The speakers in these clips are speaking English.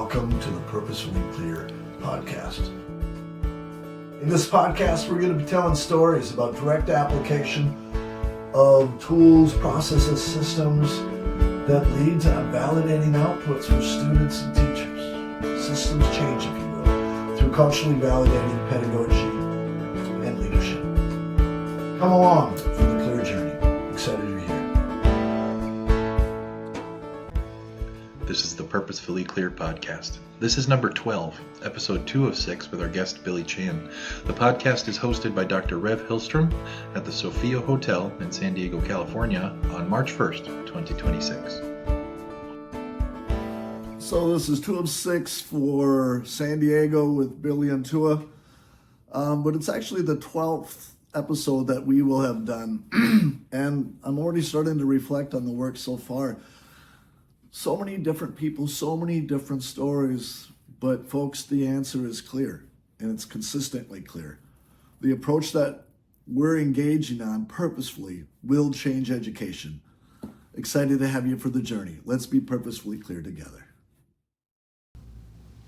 welcome to the Purposefully Clear podcast. In this podcast, we're going to be telling stories about direct application of tools, processes, systems that lead to validating outputs for students and teachers. Systems change, if you will, through culturally validating pedagogy and leadership. Come along for the clear journey. Excited you're here. This is the Purposefully Clear podcast. This is number 12, episode 2 of 6 with our guest Billy Chan. The podcast is hosted by Dr. Rev Hillstrom at the Sophia Hotel in San Diego, California on March 1st, 2026. So this is 2 of 6 for San Diego with Billy and Tua, but it's actually the 12th episode that we will have done, and I'm already starting to reflect on the work so far. So many different people, so many different stories, but folks, the answer is clear, and it's consistently clear. The approach that we're engaging on purposefully will change education. Excited to have you for the journey. Let's be purposefully clear together.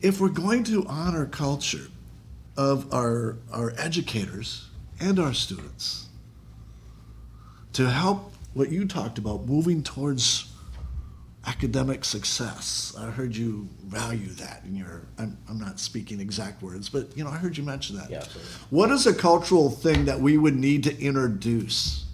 If we're going to honor culture of our educators and our students, to help what you talked about, moving towards academic success. I heard you value that in your, I'm not speaking exact words, but I heard you mention that. Yeah, absolutely. What is a cultural thing that we would need to introduce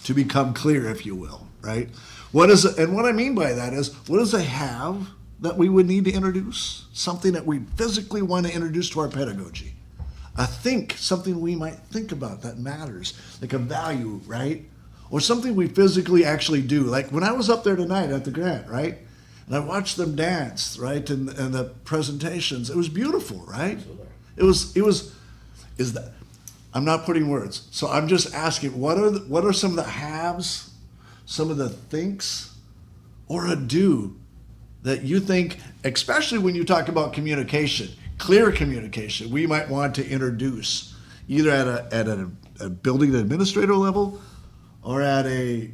to become clear, if you will, right? And what I mean by that is, what does it have that we would need to introduce? Something that we physically want to introduce to our pedagogy. Something we might think about that matters, like a value, right? Or something we physically actually do. Like when I was up there tonight at the Grant, right? And I watched them dance, right? And the presentations, it was beautiful, right? Absolutely. I'm not putting words. So I'm just asking, what are some of the haves, some of the thinks, or a do that you think, especially when you talk about communication, clear communication, we might want to introduce either at a building administrator level, or at a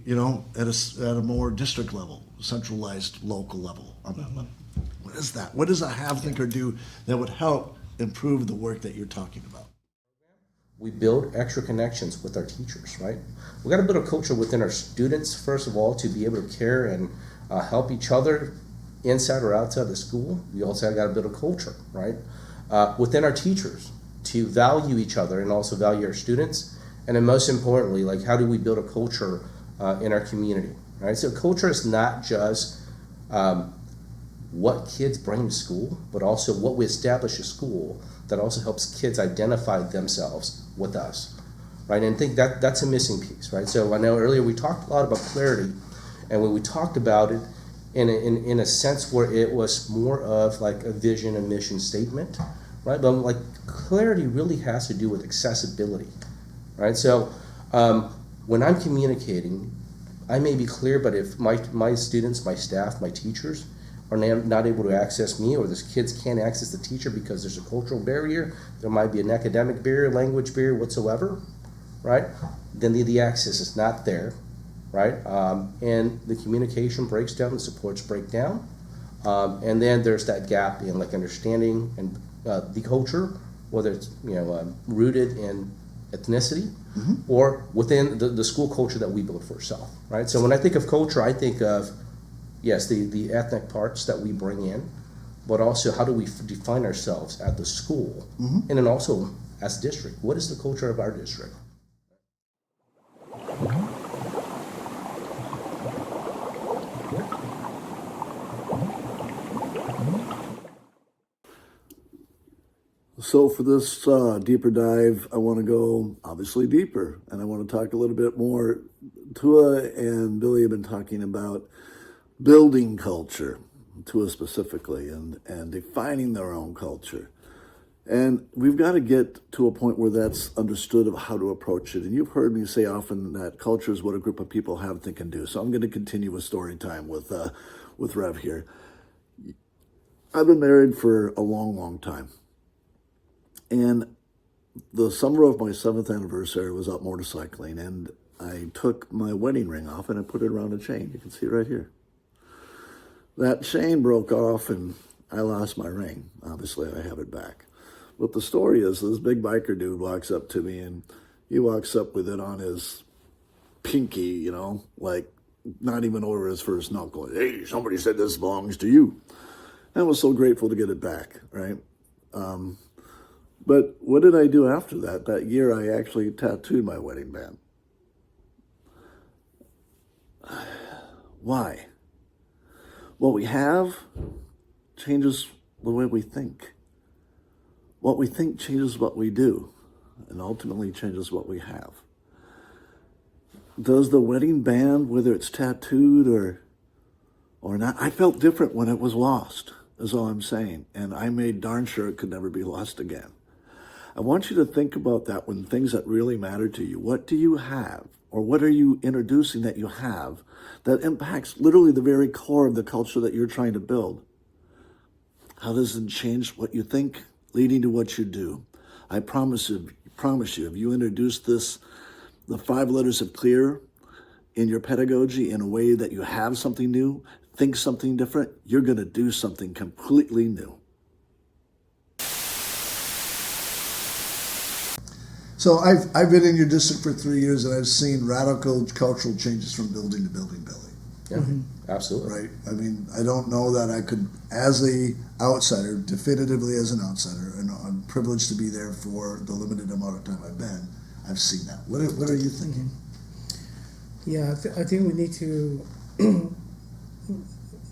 more district level, centralized local level on that level. What is that? What does a have, think, or do that would help improve the work that you're talking about? We build extra connections with our teachers, right? We got to build a culture within our students, first of all, to be able to care and help each other inside or outside the school. We also got to build a culture, right? Within our teachers, to value each other and also value our students. And then most importantly, like, how do we build a culture in our community, right? So culture is not just what kids bring to school, but also what we establish at school that also helps kids identify themselves with us, right? And I think that's a missing piece, right? So I know earlier we talked a lot about clarity, and when we talked about it in a sense where it was more of like a vision and mission statement, right? But like clarity really has to do with accessibility. Right, so when I'm communicating, I may be clear, but if my students, my staff, my teachers are not able to access me, or those kids can't access the teacher because there's a cultural barrier, there might be an academic barrier, language barrier, whatsoever, right? Then the access is not there, right? And the communication breaks down, the supports break down, and then there's that gap in like understanding and the culture, whether it's rooted in ethnicity, or within the school culture that we build for ourselves, right? So when I think of culture, I think of, yes, the ethnic parts that we bring in, but also how do we define ourselves at the school, and then also as district. What is the culture of our district? So for this deeper dive, I want to go obviously deeper, and I want to talk a little bit more. Tua and Billy have been talking about building culture, Tua specifically, and defining their own culture. And we've got to get to a point where that's understood of how to approach it. And you've heard me say often that culture is what a group of people have, think, and do. So I'm going to continue with story time with Rev here. I've been married for a long, long time. And the summer of my 7th anniversary, I was out motorcycling, and I took my wedding ring off and I put it around a chain. You can see it right here. That chain broke off, and I lost my ring. Obviously, I have it back. But the story is this big biker dude walks up to me, and he walks up with it on his pinky, you know, like not even over his first knuckle. Hey, somebody said this belongs to you. I was so grateful to get it back, right? But what did I do after that? That year, I actually tattooed my wedding band. Why? What we have changes the way we think. What we think changes what we do, and ultimately changes what we have. Does the wedding band, whether it's tattooed or not, I felt different when it was lost, is all I'm saying. And I made darn sure it could never be lost again. I want you to think about that when things that really matter to you. What do you have? Or what are you introducing that you have that impacts literally the very core of the culture that you're trying to build? How does it change what you think, leading to what you do? I promise you, if you introduce this, the 5 letters of CLEAR in your pedagogy in a way that you have something new, think something different, you're going to do something completely new. So I've been in your district for 3 years, and I've seen radical cultural changes from building to building, Billy. Yeah, absolutely. Right? I mean, I don't know that I could, as a outsider, definitively as an outsider, and I'm privileged to be there for the limited amount of time I've been, I've seen that. What are you thinking? Yeah, I think we need to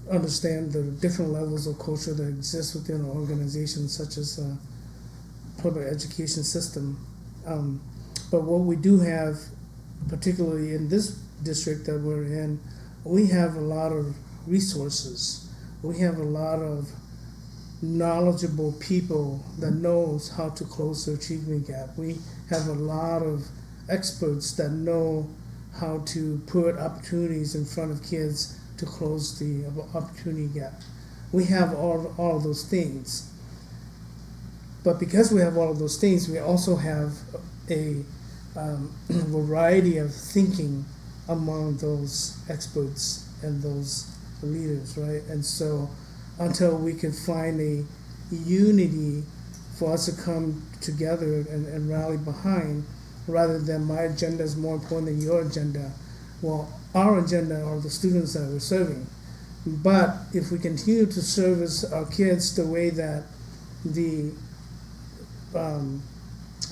understand the different levels of culture that exist within an organization, such as public education system. But what we do have, particularly in this district that we're in, we have a lot of resources. We have a lot of knowledgeable people that knows how to close the achievement gap. We have a lot of experts that know how to put opportunities in front of kids to close the opportunity gap. We have all of those things. But because we have all of those things, we also have a variety of thinking among those experts and those leaders, right? And so until we can find a unity for us to come together and rally behind, rather than my agenda is more important than your agenda, well, our agenda are the students that we're serving. But if we continue to service our kids the way that the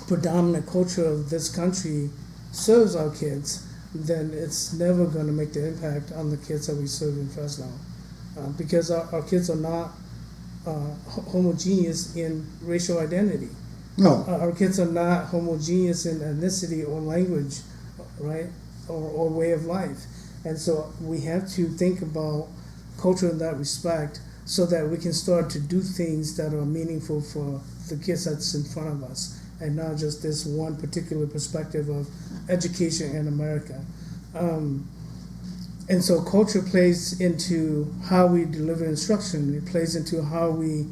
predominant culture of this country serves our kids, then it's never going to make the impact on the kids that we serve in Fresno. Because our kids are not homogeneous in racial identity. No. Our kids are not homogeneous in ethnicity or language, right, or way of life. And so we have to think about culture in that respect so that we can start to do things that are meaningful for the kids that's in front of us, and not just this one particular perspective of education in America. And so culture plays into how we deliver instruction. It plays into how we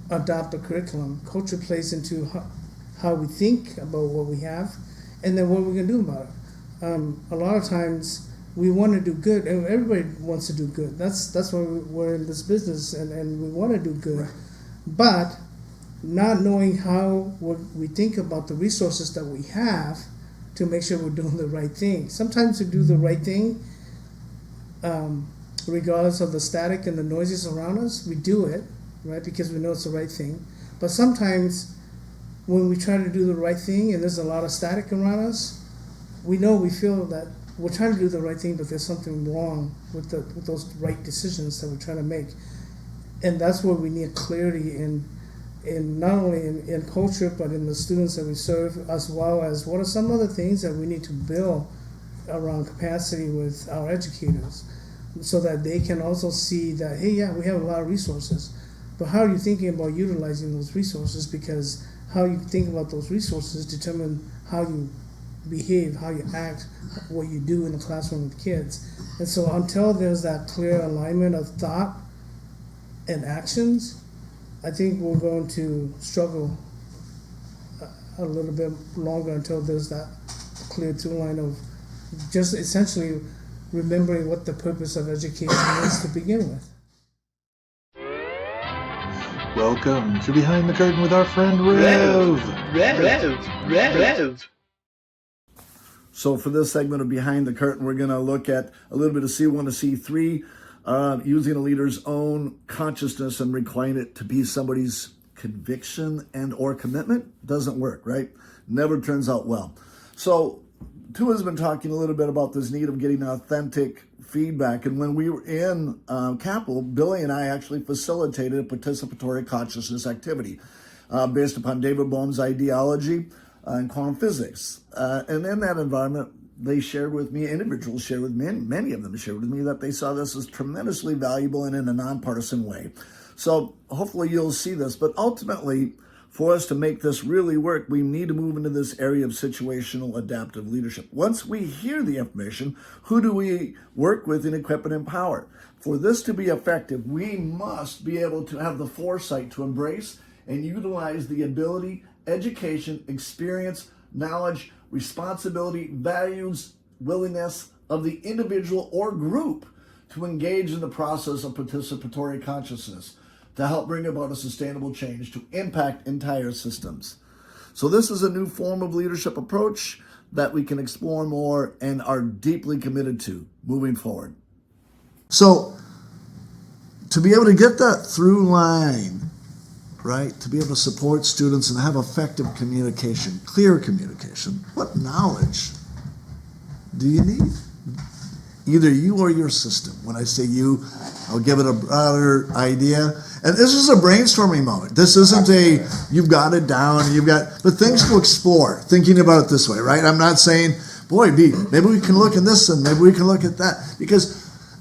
adopt a curriculum. Culture plays into how we think about what we have, and then what we're going to do about it. A lot of times we want to do good, and everybody wants to do good. That's why we're in this business, and we want to do good. Right. But not knowing how we think about the resources that we have to make sure we're doing the right thing. Sometimes to do the right thing, regardless of the static and the noises around us, we do it, right, because we know it's the right thing. But sometimes when we try to do the right thing and there's a lot of static around us, we feel that we're trying to do the right thing, but there's something wrong with those right decisions that we're trying to make. And that's where we need clarity in not only in culture, but in the students that we serve, as well as what are some other things that we need to build around capacity with our educators, so that they can also see that, hey, yeah, we have a lot of resources, but how are you thinking about utilizing those resources? Because how you think about those resources determine how you behave, how you act, what you do in the classroom with kids. And so until there's that clear alignment of thought and actions, I think we're going to struggle a little bit longer until there's that clear through line of just essentially remembering what the purpose of education is to begin with. Welcome to Behind the Curtain with our friend Rev. Rev. So for this segment of Behind the Curtain, we're going to look at a little bit of C1 to C3, using a leader's own consciousness and requiring it to be somebody's conviction and or commitment. Doesn't work, right? Never turns out well. So Tua's been talking a little bit about this need of getting authentic feedback. And when we were in Capel, Billy and I actually facilitated a participatory consciousness activity based upon David Bohm's ideology in quantum physics. And in that environment, they shared with me, individuals shared with me, and many of them shared with me that they saw this as tremendously valuable and in a nonpartisan way. So hopefully you'll see this, but ultimately, for us to make this really work, we need to move into this area of situational adaptive leadership. Once we hear the information, who do we work with and equip and empower? For this to be effective, we must be able to have the foresight to embrace and utilize the ability, education, experience, knowledge, responsibility, values, willingness of the individual or group to engage in the process of participatory consciousness to help bring about a sustainable change to impact entire systems. So this is a new form of leadership approach that we can explore more and are deeply committed to moving forward. So, to be able to get that through line, right, to be able to support students and have effective communication, clear communication, what knowledge do you need? Either you or your system. When I say you, I'll give it a broader idea. And this is a brainstorming moment. This isn't a, you've got it down, but things to explore, thinking about it this way, right? I'm not saying, boy, maybe we can look at this and maybe we can look at that.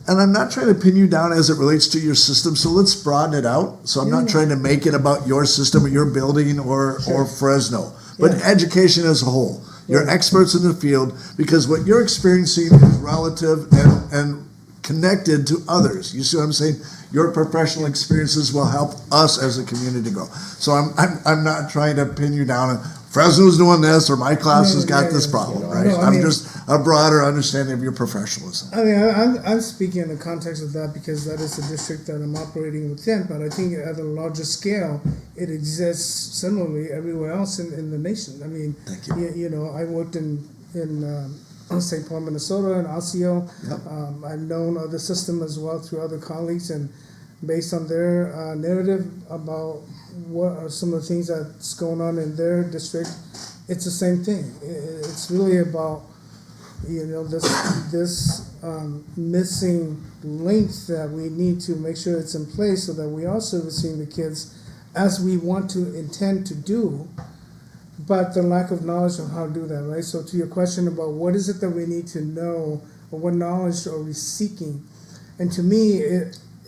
And I'm not trying to pin you down as it relates to your system, so let's broaden it out. So I'm not trying to make it about your system or your building or Fresno, but education as a whole. You're experts in the field because what you're experiencing is relative and connected to others. You see what I'm saying? Your professional experiences will help us as a community grow. So I'm not trying to pin you down and Fresno's doing this or my class has got this problem, right? No, I'm just a broader understanding of your professionalism. I mean, I'm speaking in the context of that because that is the district that I'm operating within, but I think at a larger scale, it exists similarly everywhere else in the nation. I mean, Thank you. you know, I worked in St. Paul, Minnesota, and Osseo. Yep. I've known other systems as well through other colleagues, and based on their narrative about what are some of the things that's going on in their district, it's the same thing. It's really about, you know, this missing link that we need to make sure it's in place so that we are servicing the kids as we want to intend to do, but the lack of knowledge of how to do that, right? So to your question about what is it that we need to know or what knowledge are we seeking, and to me,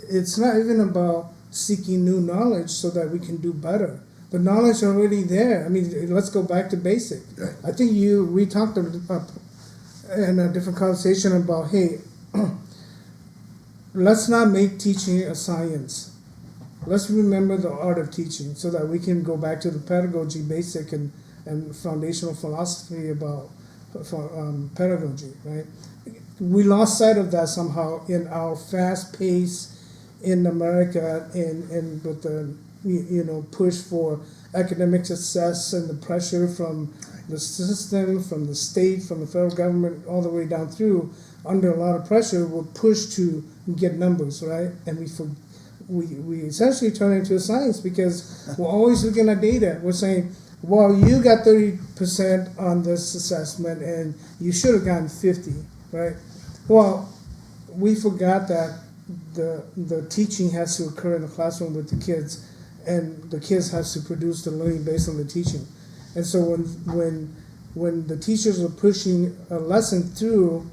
it's not even about seeking new knowledge so that we can do better. The knowledge is already there. I mean, let's go back to basic. Right. I think we talked in a different conversation about, hey, let's not make teaching a science. Let's remember the art of teaching so that we can go back to the pedagogy basic and foundational philosophy about pedagogy, right? We lost sight of that somehow in our fast pace in America and with the push for academic success and the pressure from the system, from the state, from the federal government, all the way down through, under a lot of pressure, we're pushed to get numbers, right? And we essentially turn it into a science because we're always looking at data. We're saying, well, you got 30% on this assessment and you should have gotten 50, right? Well, we forgot that the teaching has to occur in the classroom with the kids, and the kids has to produce the learning based on the teaching. And so when the teachers are pushing a lesson through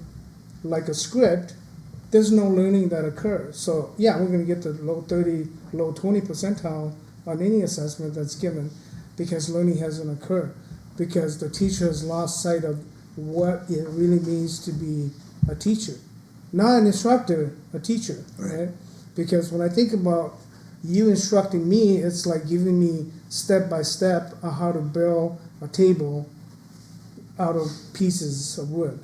like a script, there's no learning that occurs. So yeah, we're going to get the low 30, low 20 percentile on any assessment that's given because learning hasn't occurred, because the teacher has lost sight of what it really means to be a teacher. Not an instructor, a teacher, right? Because when I think about you instructing me, it's like giving me step by step on how to build a table out of pieces of wood.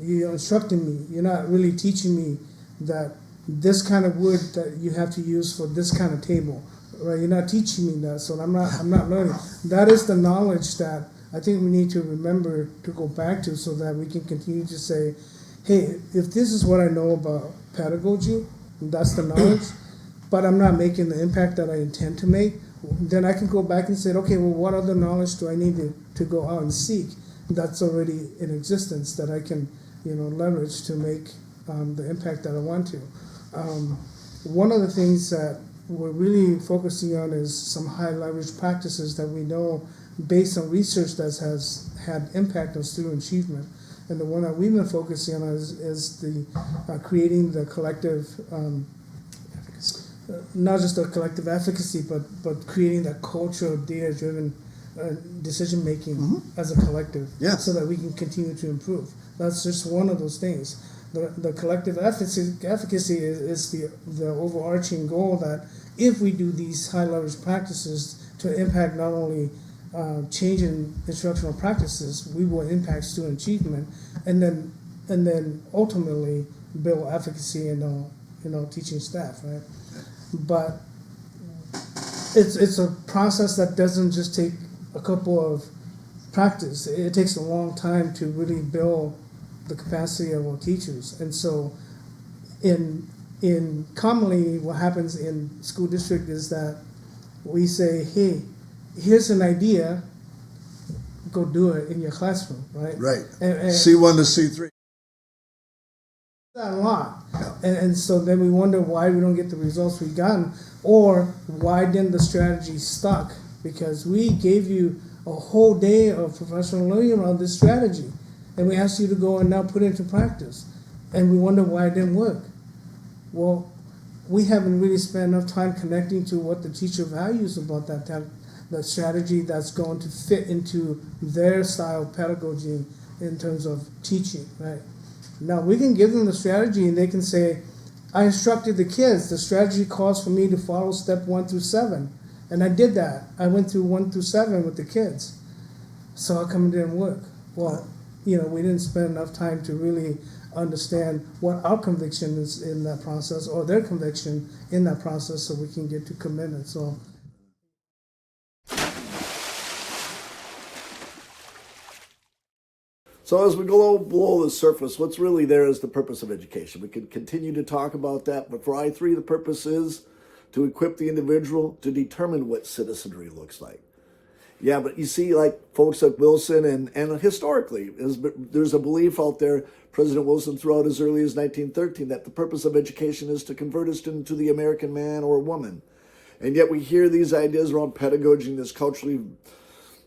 You're instructing me. You're not really teaching me that this kind of wood that you have to use for this kind of table right? You're not teaching me that, so I'm not learning. That is the knowledge that I think we need to remember to go back to, so that we can continue to say, hey, if this is what I know about pedagogy, that's the knowledge, but I'm not making the impact that I intend to make, then I can go back and say, okay, well, what other knowledge do I need to go out and seek that's already in existence that I can, leverage to make the impact that I want to. One of the things that we're really focusing on is some high leverage practices that we know based on research that has had impact on student achievement. And the one that we've been focusing on is the creating the collective, not just the collective efficacy, but creating that culture of data-driven decision making as a collective, Yes. so that we can continue to improve. That's just one of those things. The collective efficacy is the overarching goal that if we do these high leverage practices to impact not only change in instructional practices, we will impact student achievement, and then ultimately build efficacy in teaching staff, right? But it's a process that doesn't just take a couple of practice. It takes a long time to really build the capacity of our teachers. And so in commonly what happens in school district is that we say, hey, here's an idea, go do it in your classroom, right? Right. And C1 to C3. that a lot. Yeah. And so then we wonder why we don't get the results we've gotten, or why didn't the strategy stuck? Because we gave you a whole day of professional learning around this strategy, and we asked you to go and now put it into practice, and we wonder why it didn't work. Well, we haven't really spent enough time connecting to what the teacher values about that strategy that's going to fit into their style of pedagogy in terms of teaching, right? Now, we can give them the strategy and they can say, I instructed the kids, the strategy calls for me to follow step 1 through 7. And I did that. I went through 1 through 7 with the kids. So how come it didn't work? Well, we didn't spend enough time to really understand what our conviction is in that process, or their conviction in that process, so we can get to commitment. So So as we go below the surface, what's really there is the purpose of education. We can continue to talk about that, but for I3, the purpose is to equip the individual to determine what citizenry looks like. Yeah, but you see, like folks like Wilson and historically, there's a belief out there, President Wilson threw out as early as 1913, that the purpose of education is to convert a student to the American man or woman. And yet we hear these ideas around pedagogy, this culturally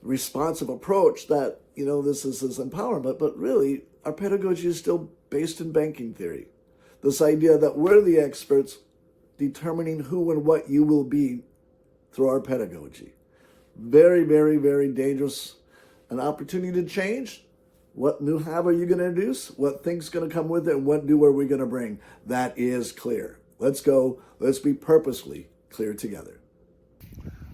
responsive approach that, this is empowerment, but really our pedagogy is still based in banking theory. This idea that we're the experts determining who and what you will be through our pedagogy. Very, very, very dangerous. An opportunity to change. What new habit are you going to introduce? What things going to come with it? And what new are we going to bring? That is clear. Let's go. Let's be purposefully clear together.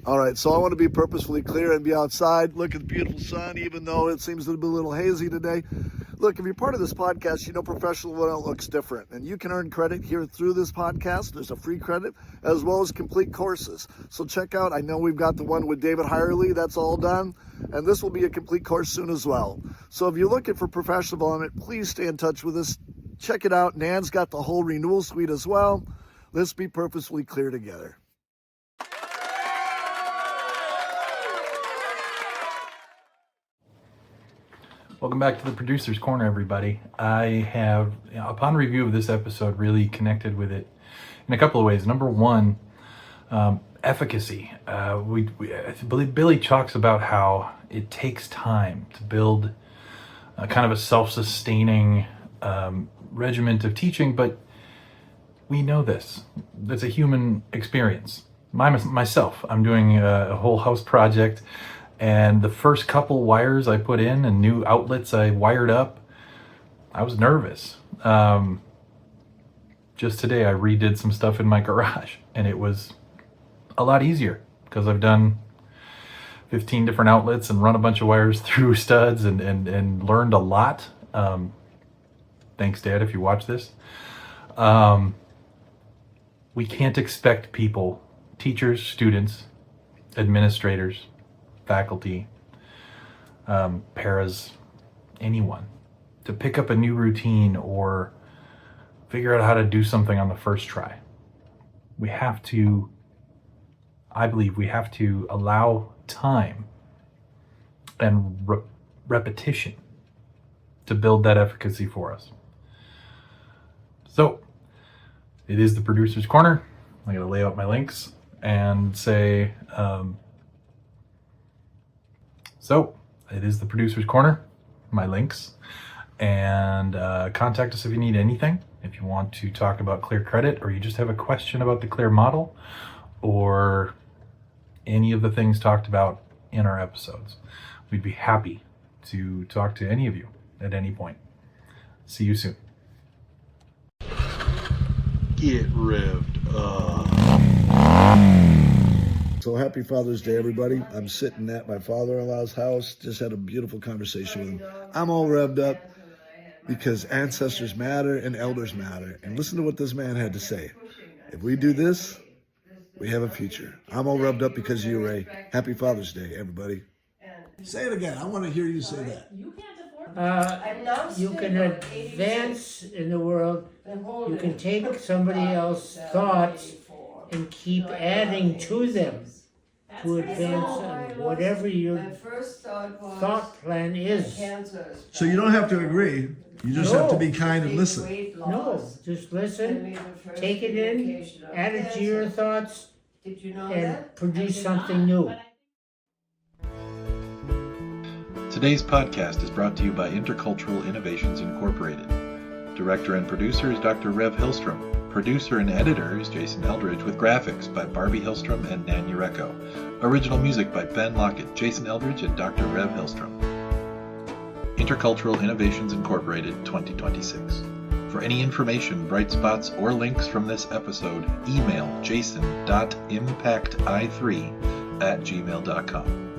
All right, so I want to be purposefully clear and be outside. Look at the beautiful sun, even though it seems to be a little hazy today. Look, if you're part of this podcast, professional development looks different. And you can earn credit here through this podcast. There's a free credit as well as complete courses. So check out, I know we've got the one with David Hirely. That's all done. And this will be a complete course soon as well. So if you're looking for professional development, please stay in touch with us. Check it out. Nan's got the whole renewal suite as well. Let's be purposefully clear together. Welcome back to the Producer's Corner, everybody. I have, upon review of this episode, really connected with it in a couple of ways. Number one, efficacy. I believe Billy talks about how it takes time to build kind of a self-sustaining regiment of teaching, but we know this. That's a human experience. Myself, I'm doing a whole house project, and the first couple wires I put in and new outlets I wired up, I was nervous. Just today I redid some stuff in my garage, and it was a lot easier because I've done 15 different outlets and run a bunch of wires through studs and learned a lot. Thanks, Dad, if you watch this. We can't expect people teachers, students, administrators, faculty, paras, anyone, to pick up a new routine or figure out how to do something on the first try. We have to, I believe we have to allow time and repetition to build that efficacy for us. So, it is the producer's corner. I'm going to lay out my links and say, so it is the producer's corner, my links, and contact us if you need anything. If you want to talk about Clear Credit, or you just have a question about the Clear model, or any of the things talked about in our episodes, we'd be happy to talk to any of you at any point. See you soon. Get revved up. So happy Father's Day, everybody. I'm sitting at my father-in-law's house. Just had a beautiful conversation with him. I'm all revved up because ancestors matter and elders matter. And listen to what this man had to say. If we do this, we have a future. I'm all revved up because of you, Ray. Happy Father's Day, everybody. Say it again. I want to hear you say that. You can advance in the world. You can take somebody else's thoughts and keep adding to them to advance on whatever your thought plan is. So you don't have to agree. You just have to be kind and listen. No, just listen, take it in, add it to your thoughts, and produce something new. Today's podcast is brought to you by Intercultural Innovations Incorporated. Director and producer is Dr. Rev Hillstrom. Producer and editor is Jason Eldridge, with graphics by Barbie Hillstrom and Nan Ureko. Original music by Ben Lockett, Jason Eldridge, and Dr. Rev Hillstrom. Intercultural Innovations Incorporated 2026. For any information, bright spots, or links from this episode, email jason.impacti3@gmail.com.